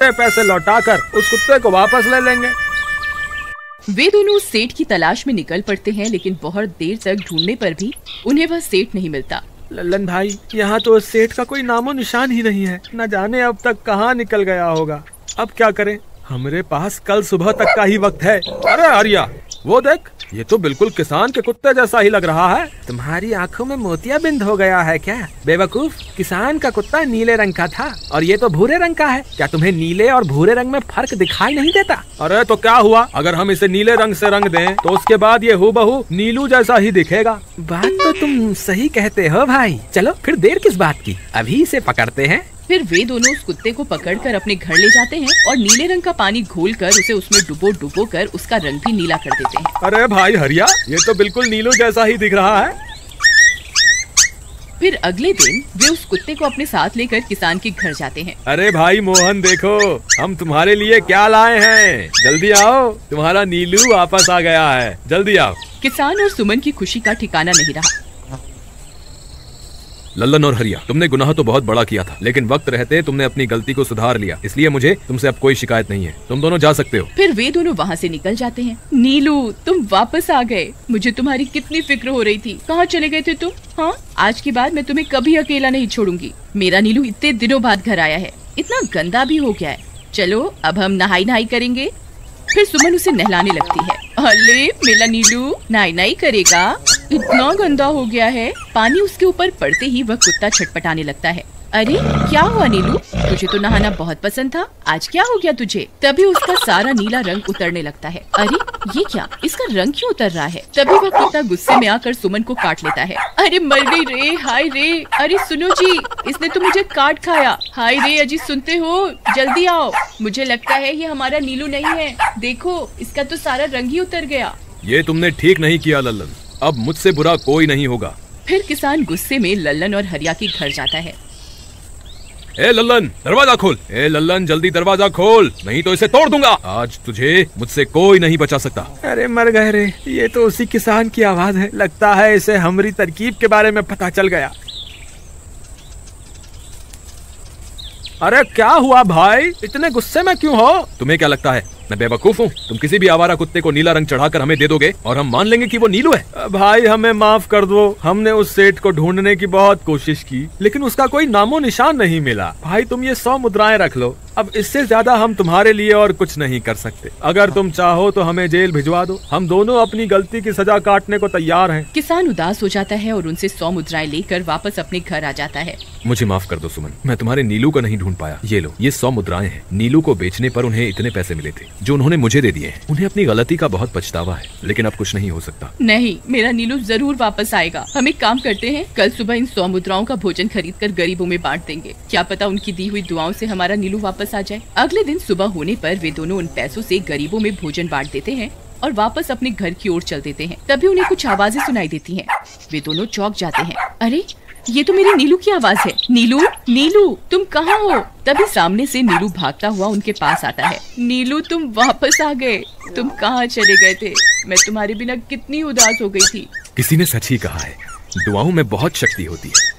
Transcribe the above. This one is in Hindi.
सारे पैसे लौटाकर उस कुत्ते को वापस ले लेंगे। वे दोनों सेठ की तलाश में निकल पड़ते हैं, लेकिन बहुत देर तक ढूंढने पर भी उन्हें वह सेठ नहीं मिलता। लल्लन भाई, यहाँ तो सेठ का कोई नामो निशान ही नहीं है। न जाने अब तक कहाँ निकल गया होगा। अब क्या करें? हमारे पास कल सुबह तक का ही वक्त है। अरे आर्या, वो देख, ये तो बिल्कुल किसान के कुत्ते जैसा ही लग रहा है। तुम्हारी आंखों में मोतियाबिंद हो गया है क्या बेवकूफ? किसान का कुत्ता नीले रंग का था और ये तो भूरे रंग का है। क्या तुम्हें नीले और भूरे रंग में फर्क दिखाई नहीं देता? अरे तो क्या हुआ, अगर हम इसे नीले रंग से रंग दें तो उसके बाद ये हूबहू नीलू जैसा ही दिखेगा। बात तो तुम सही कहते हो भाई। चलो फिर देर किस बात की, अभी इसे पकड़ते हैं। फिर वे दोनों उस कुत्ते को पकड़कर अपने घर ले जाते हैं और नीले रंग का पानी घोलकर उसे उसमें डुबो कर उसका रंग भी नीला कर देते हैं। अरे भाई हरिया, ये तो बिल्कुल नीलू जैसा ही दिख रहा है। फिर अगले दिन वे उस कुत्ते को अपने साथ लेकर किसान के घर जाते हैं। अरे भाई मोहन, देखो हम तुम्हारे लिए क्या लाए हैं। जल्दी आओ, तुम्हारा नीलू वापस आ गया है। जल्दी आओ। किसान और सुमन की खुशी का ठिकाना नहीं रहा। लल्लन और हरिया, तुमने गुनाह तो बहुत बड़ा किया था, लेकिन वक्त रहते तुमने अपनी गलती को सुधार लिया, इसलिए मुझे तुमसे अब कोई शिकायत नहीं है। तुम दोनों जा सकते हो। फिर वे दोनों वहाँ से निकल जाते हैं। नीलू, तुम वापस आ गए। मुझे तुम्हारी कितनी फिक्र हो रही थी। कहाँ चले गए थे तुम? हाँ, आज के बाद मैं तुम्हें कभी अकेला नहीं छोड़ूंगी। मेरा नीलू इतने दिनों बाद घर आया है, इतना गंदा भी हो गया है। चलो अब हम नहाई करेंगे। फिर सुमन उसे नहलाने लगती है। अरे मेरा नीलू नहाई करेगा, इतना गंदा हो गया है। पानी उसके ऊपर पड़ते ही वह कुत्ता छटपटाने लगता है। अरे क्या हुआ नीलू, तुझे तो नहाना बहुत पसंद था, आज क्या हो गया तुझे? तभी उसका सारा नीला रंग उतरने लगता है। अरे ये क्या, इसका रंग क्यों उतर रहा है? तभी वह कुत्ता गुस्से में आकर सुमन को काट लेता है। अरे मर गई रे, हाय रे। अरे सुनो जी, इसने तो मुझे काट खाया। हाय रे अजी, सुनते हो? जल्दी आओ, मुझे लगता है ये हमारा नीलू नहीं है। देखो, इसका तो सारा रंग ही उतर गया। ये तुमने ठीक नहीं किया लल्लन, अब मुझसे बुरा कोई नहीं होगा। फिर किसान गुस्से में लल्लन और हरिया के घर जाता है। ए लल्लन, दरवाजा खोल। ए लल्लन, जल्दी दरवाजा खोल, नहीं तो इसे तोड़ दूंगा। आज तुझे मुझसे कोई नहीं बचा सकता। अरे मर गए रे, ये तो उसी किसान की आवाज है। लगता है इसे हमारी तरकीब के बारे में पता चल गया। अरे क्या हुआ भाई, इतने गुस्से में क्यों हो? तुम्हें क्या लगता है मैं बेवकूफ हूँ? तुम किसी भी आवारा कुत्ते को नीला रंग चढ़ाकर हमें दे दोगे और हम मान लेंगे कि वो नीलू है। भाई हमें माफ कर दो, हमने उस सेठ को ढूंढने की बहुत कोशिश की, लेकिन उसका कोई नामो निशान नहीं मिला। भाई तुम ये 100 मुद्राएं रख लो, अब इससे ज्यादा हम तुम्हारे लिए और कुछ नहीं कर सकते। अगर तुम चाहो तो हमें जेल भिजवा दो, हम दोनों अपनी गलती की सजा काटने को तैयार हैं। किसान उदास हो जाता है और उनसे 100 मुद्राएं लेकर वापस अपने घर आ जाता है। मुझे माफ कर दो सुमन, मैं तुम्हारे नीलू को नहीं ढूंढ पाया। ये लो, ये 100 मुद्राएं हैं। नीलू को बेचने पर उन्हें इतने पैसे मिले थे जो उन्होंने मुझे दे दिए हैं। उन्हें अपनी गलती का बहुत पछतावा है, लेकिन अब कुछ नहीं हो सकता। नहीं, मेरा नीलू जरूर वापस आएगा। हम एक काम करते हैं, कल सुबह इन 100 मुद्राओं का भोजन खरीदकर गरीबों में बांट देंगे। क्या पता उनकी दी हुई दुआओं से हमारा नीलू वापस आ जाए। अगले दिन सुबह होने पर वे दोनों उन पैसों से गरीबों में भोजन बांट देते हैं और वापस अपने घर की ओर चल देते हैं। तभी उन्हें कुछ आवाजें सुनाई देती हैं। वे दोनों चौंक जाते हैं। अरे ये तो मेरे नीलू की आवाज है। नीलू, नीलू तुम कहाँ हो? तभी सामने से नीलू भागता हुआ उनके पास आता है। नीलू तुम वापस आ गए, तुम कहाँ चले गए थे? मैं तुम्हारे बिना कितनी उदास हो गई थी। किसी ने सच ही कहा है, दुआओं में बहुत शक्ति होती है।